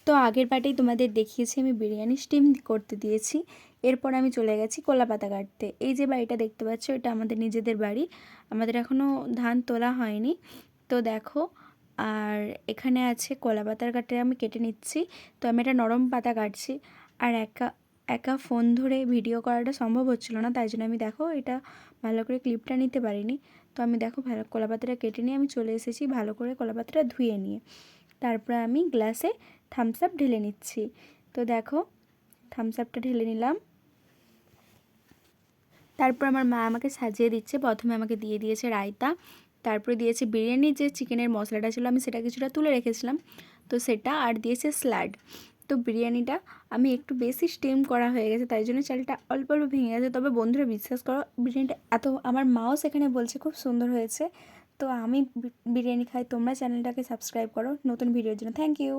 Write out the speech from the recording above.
তো আগের পার্টেই তোমাদের দেখিয়েছি আমি বিরিয়ানি স্টিম করতে দিয়েছি। এরপর আমি চলে গেছি কলাপাতা কাটতে। এই যে বাড়িটা দেখতে পাচ্ছ, এটা আমাদের নিজেদের বাড়ি। আমাদের এখনও ধান তোলা হয়নি। তো দেখো, আর এখানে আছে কলাপাতার কাটে আমি কেটে নিচ্ছি। তো আমি একটা নরম পাতা কাটছি। আর একা একা ফোন ধরে ভিডিও করাটা সম্ভব হচ্ছিল না, তাই জন্য আমি দেখো এটা ভালো করে ক্লিপটা নিতে পারিনি। তো আমি দেখো ভালো কলাপাতাটা কেটে নিয়ে আমি চলে এসেছি ভালো করে কলাপাতাটা ধুয়ে নিয়ে। তারপরে আমি গ্লাসে থামস আপ ঢেলে নিচ্ছি। তো দেখো থামস আপটা ঢেলে নিলাম। তারপর আমার মা আমাকে সাজিয়ে দিচ্ছে। প্রথমে আমাকে দিয়ে দিয়েছে রায়তা, তারপরে দিয়েছে বিরিয়ানির যে চিকেনের মশলাটা ছিল আমি সেটা কিছুটা তুলে রেখেছিলাম, তো সেটা, আর দিয়েছে স্যালাড। তো বিরিয়ানিটা আমি একটু বেশি স্টিম করা হয়ে গেছে, তাই জন্য চালটা অল্প অল্প ভেঙে গেছে। তবে বন্ধুরা বিশ্বাস করো, বিরিয়ানিটা এত, আমার মাও সেখানে বলছে খুব সুন্দর হয়েছে। তো আমি বিরিয়ানি খাই, তোমরা চ্যানেলটাকে সাবস্ক্রাইব করো নতুন ভিডিওর জন্য। Thank you.